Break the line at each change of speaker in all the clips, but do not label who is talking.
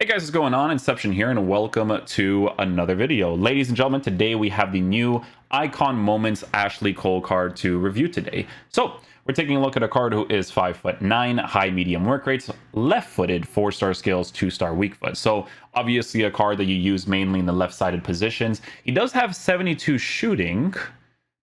Hey guys, what's going on? Inception here, and welcome to another video. Ladies and gentlemen, today we have the new Icon Moments Ashley Cole card to review today. So, we're taking a look at a card who is 5'9", high medium work rates, left-footed, 4-star skills, 2-star weak foot. So, obviously a card that you use mainly in the left-sided positions. He does have 72 shooting,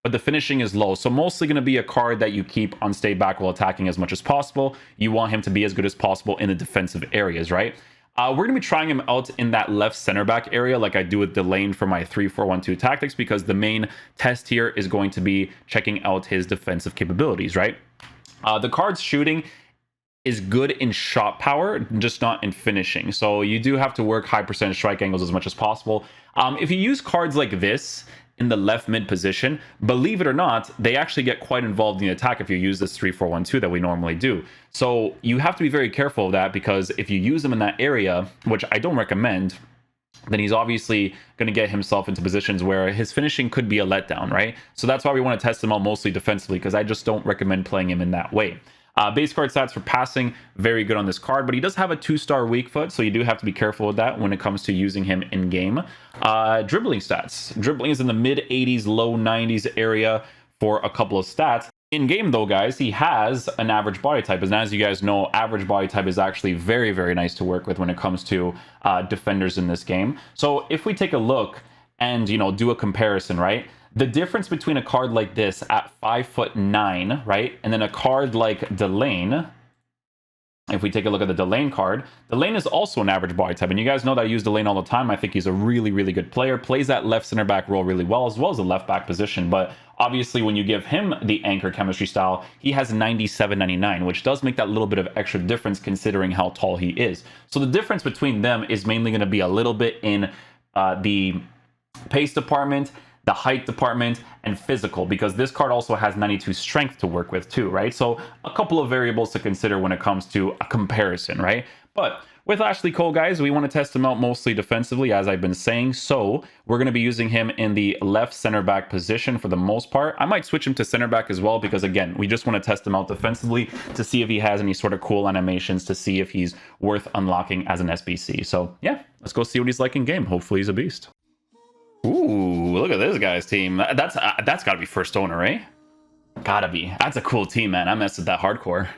but the finishing is low. So mostly going to be a card that you keep on stay back while attacking as much as possible. You want him to be as good as possible in the defensive areas, right? We're going to be trying him out in that left center back area like I do with Delane for my 3-4-1-2 tactics, because the main test here is going to be checking out his defensive capabilities, right? The card's shooting is good in shot power, just not in finishing. So you do have to work high percentage strike angles as much as possible. If you use cards like this in the left mid position, believe it or not, they actually get quite involved in the attack if you use this 3-4-1-2 that we normally do. So you have to be very careful of that, because if you use them in that area, which I don't recommend, then he's obviously going to get himself into positions where his finishing could be a letdown, right? So that's why we want to test him out mostly defensively, because I just don't recommend playing him in that way. Base card stats for passing, very good on this card, but he does have a 2-star weak foot, so you do have to be careful with that when it comes to using him in game. Dribbling stats. Dribbling is in the mid 80s, low 90s area for a couple of stats. In game though, guys, he has an average body type, and as you guys know, average body type is actually very, very nice to work with when it comes to defenders in this game. So if we take a look and, do a comparison, right? The difference between a card like this at 5'9", right, and then a card like Delane, if we take a look at the Delane card, Delane is also an average body type, and you guys know that I use Delane all the time. I think he's a really, really good player, plays that left center back role really well, as the left back position, but obviously when you give him the anchor chemistry style, he has 97-99, which does make that little bit of extra difference considering how tall he is. So the difference between them is mainly going to be a little bit in the pace department, the height department, and physical, because this card also has 92 strength to work with too, right? So a couple of variables to consider when it comes to a comparison, right? But with Ashley Cole, guys, we want to test him out mostly defensively, as I've been saying. So we're going to be using him in the left center back position for the most part. I might switch him to center back as well, because again, we just want to test him out defensively to see if he has any sort of cool animations, to see if he's worth unlocking as an SBC. So yeah, let's go see what he's like in game. Hopefully he's a beast. Ooh, look at this guy's team. That's got to be first owner, eh? Gotta be. That's a cool team, man. I messed with that hardcore.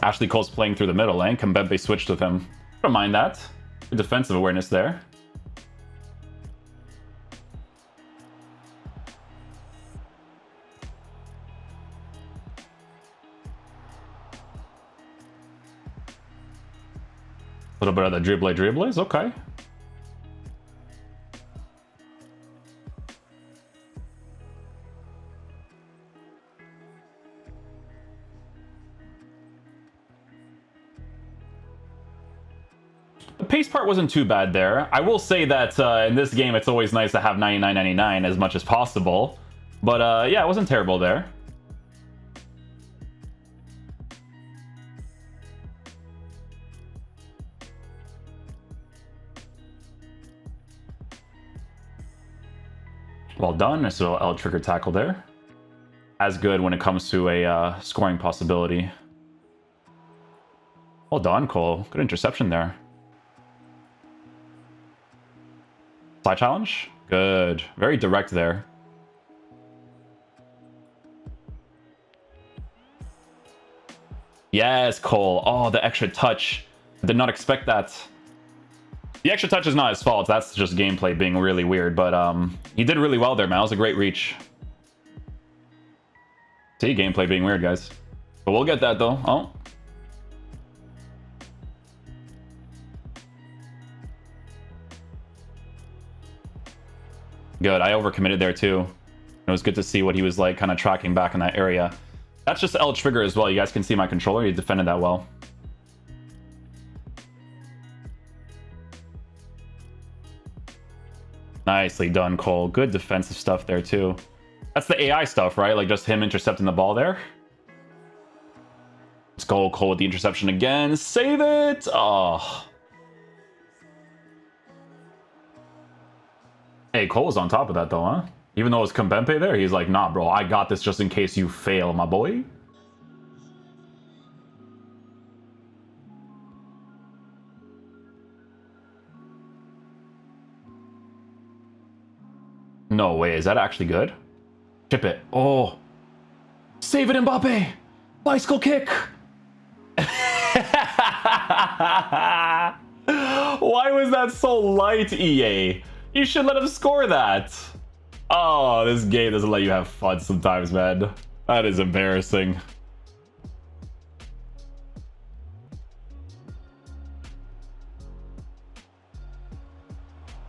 Ashley Cole's playing through the middle, eh? Kambembe switched with him. Don't mind that. Good defensive awareness there. A little bit of the dribbles, okay. The pace part wasn't too bad there. I will say that in this game, it's always nice to have 99-99 as much as possible. But yeah, it wasn't terrible there. Well done. Nice little L trigger tackle there. As good when it comes to a scoring possibility. Well done, Cole. Good interception there. Side challenge? Good. Very direct there. Yes, Cole. Oh, the extra touch. Did not expect that. The extra touch is not his fault. That's just gameplay being really weird. But he did really well there, man. That was a great reach. See, gameplay being weird, guys. But we'll get that, though. Oh. Good. I overcommitted there, too. It was good to see what he was like, kind of tracking back in that area. That's just L trigger as well. You guys can see my controller. He defended that well. Nicely done, Cole. Good defensive stuff there, too. That's the AI stuff, right? Like, just him intercepting the ball there. Let's go, Cole, with the interception again. Save it! Oh. Hey, Cole was on top of that though, huh? Even though it was Kambempe there, he's like, nah, bro, I got this just in case you fail, my boy. No way, is that actually good? Chip it. Oh. Save it, Mbappe! Bicycle kick! Why was that so light, EA? You should let him score that. Oh, this game doesn't let you have fun sometimes, man. That is embarrassing.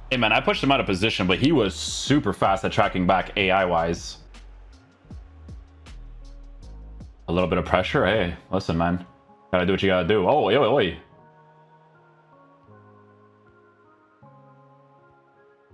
Hey, man, I pushed him out of position, but he was super fast at tracking back AI-wise. A little bit of pressure. Hey, listen, man. Gotta do what you gotta do. Oh, oi, oi.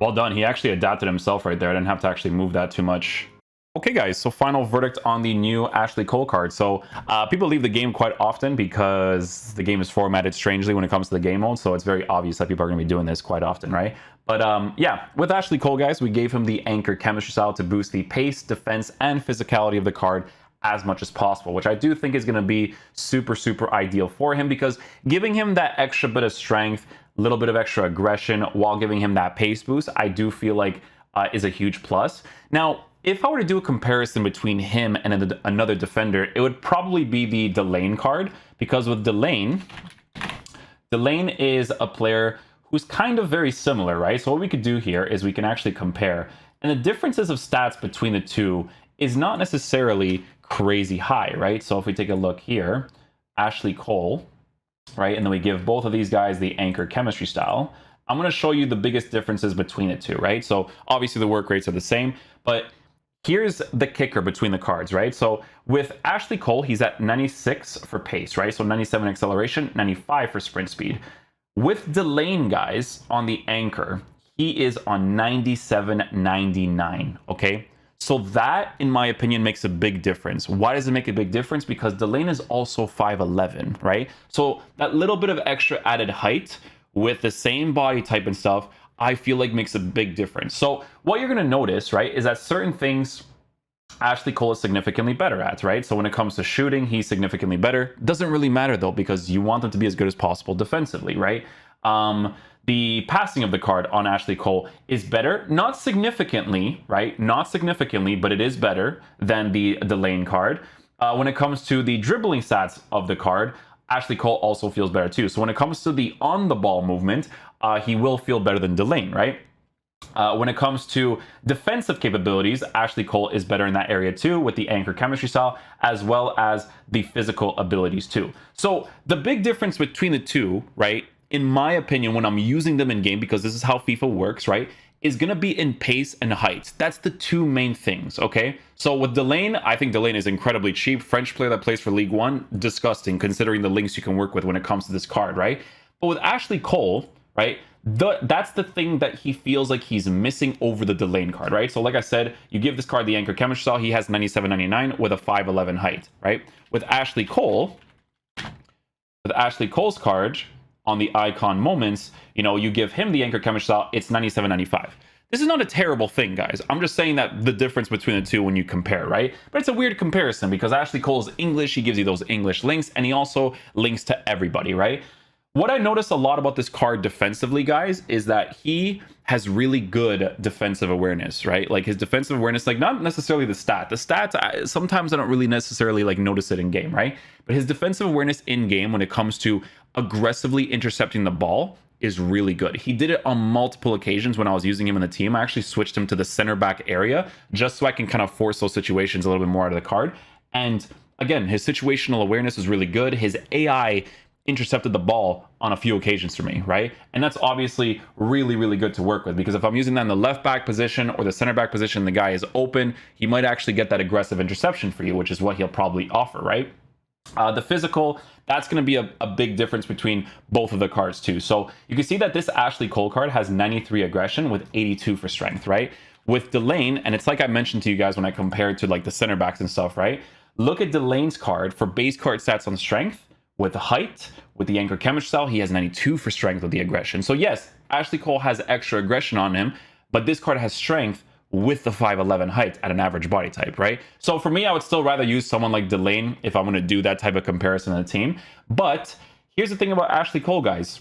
Well done. He actually adapted himself right there. I didn't have to actually move that too much. Okay, guys, so final verdict on the new Ashley Cole card. So people leave the game quite often because the game is formatted strangely when it comes to the game mode. So it's very obvious that people are going to be doing this quite often, right? But yeah, with Ashley Cole, guys, we gave him the anchor chemistry style to boost the pace, defense, and physicality of the card as much as possible, which I do think is going to be super, super ideal for him, because giving him that extra bit of strength, a little bit of extra aggression while giving him that pace boost, I do feel like is a huge plus. Now, if I were to do a comparison between him and another defender, it would probably be the Delane card, because with Delane is a player who's kind of very similar, right? So what we could do here is we can actually compare, and the differences of stats between the two is not necessarily crazy high, right? So if we take a look here, Ashley Cole, right, and then we give both of these guys the anchor chemistry style, I'm going to show you the biggest differences between the two, right? So obviously the work rates are the same, but here's the kicker between the cards, right? So with Ashley Cole, he's at 96 for pace, right? So 97 acceleration, 95 for sprint speed. With Delane, guys, on the anchor, he is on 97, 99, okay? So that, in my opinion, makes a big difference. Why does it make a big difference? Because Delane is also 5'11", right? So that little bit of extra added height with the same body type and stuff, I feel like makes a big difference. So what you're going to notice, right, is that certain things Ashley Cole is significantly better at, right? So when it comes to shooting, he's significantly better. Doesn't really matter, though, because you want them to be as good as possible defensively, right? The passing of the card on Ashley Cole is better, not significantly, right? Not significantly, but it is better than the Delane card. When it comes to the dribbling stats of the card, Ashley Cole also feels better too. So when it comes to the on-the-ball movement, he will feel better than Delane, right? When it comes to defensive capabilities, Ashley Cole is better in that area too, with the anchor chemistry style, as well as the physical abilities too. So the big difference between the two, right, in my opinion, when I'm using them in game, because this is how FIFA works, right, is going to be in pace and height. That's the two main things, okay? So with Delane, I think Delane is incredibly cheap. French player that plays for League One, disgusting considering the links you can work with when it comes to this card, right? But with Ashley Cole, right, that's the thing that he feels like he's missing over the Delane card, right? So like I said, you give this card the anchor chemistry style, he has 97, 99 with a 5'11 height, right? With Ashley Cole's card, on the icon moments, you know, you give him the anchor chemistry style, it's 97, 95. This is not a terrible thing, guys. I'm just saying that the difference between the two when you compare, right? But it's a weird comparison because Ashley Cole's English, he gives you those English links, and he also links to everybody, right? What I notice a lot about this card defensively, guys, is that he has really good defensive awareness, right? Like his defensive awareness, like not necessarily the stat. The stats, sometimes I don't really necessarily like notice it in game, right? But his defensive awareness in game when it comes to aggressively intercepting the ball is really good. He did it on multiple occasions when I was using him in the team. I actually switched him to the center back area just so I can kind of force those situations a little bit more out of the card. And again, his situational awareness is really good. His AI intercepted the ball on a few occasions for me, right? And that's obviously really, really good to work with, because if I'm using that in the left back position or the center back position, the guy is open, he might actually get that aggressive interception for you, which is what he'll probably offer, right? The physical, that's going to be a big difference between both of the cards too. So you can see that this Ashley Cole card has 93 aggression with 82 for strength, right? With Delane, and it's like I mentioned to you guys when I compared to like the center backs and stuff, right? Look at Delane's card for base card stats on strength. With the height, with the anchor chemistry style, he has 92 for strength with the aggression. So yes, Ashley Cole has extra aggression on him, but this card has strength with the 5'11 height at an average body type, right? So for me, I would still rather use someone like Delane if I'm going to do that type of comparison on the team. But here's the thing about Ashley Cole, guys.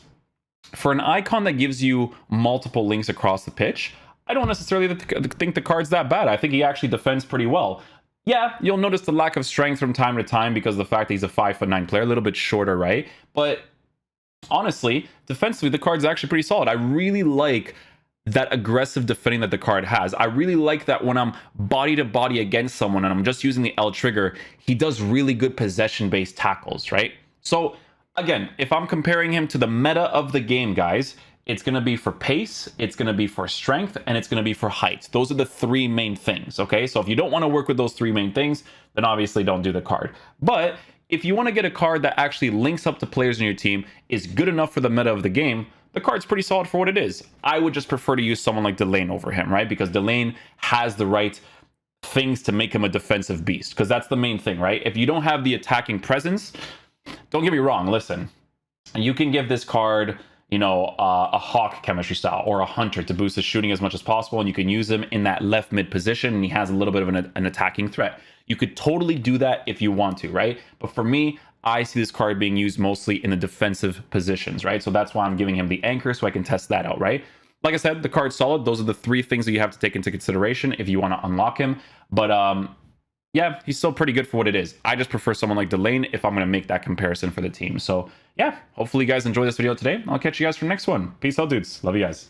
For an icon that gives you multiple links across the pitch, I don't necessarily think the card's that bad. I think he actually defends pretty well. Yeah, you'll notice the lack of strength from time to time because of the fact that he's a 5'9" player, a little bit shorter, right? But honestly, defensively, the card's actually pretty solid. I really like that aggressive defending that the card has. I really like that when I'm body to body against someone and I'm just using the L trigger, he does really good possession-based tackles, right? So again, if I'm comparing him to the meta of the game, guys, it's going to be for pace, it's going to be for strength, and it's going to be for height. Those are the three main things, okay? So if you don't want to work with those three main things, then obviously don't do the card. But if you want to get a card that actually links up to players in your team, is good enough for the meta of the game, the card's pretty solid for what it is. I would just prefer to use someone like Delane over him, right? Because Delane has the right things to make him a defensive beast, because that's the main thing, right? If you don't have the attacking presence, don't get me wrong, listen, you can give this card, you know, a Hawk chemistry style or a Hunter to boost his shooting as much as possible, and you can use him in that left mid position, and he has a little bit of an attacking threat. You could totally do that if you want to, right? But for me, I see this card being used mostly in the defensive positions, right? So that's why I'm giving him the anchor so I can test that out, right? Like I said, the card's solid. Those are the three things that you have to take into consideration if you want to unlock him. But yeah, he's still pretty good for what it is. I just prefer someone like Delane if I'm going to make that comparison for the team. So yeah, hopefully you guys enjoy this video today. I'll catch you guys for the next one. Peace out, dudes. Love you guys.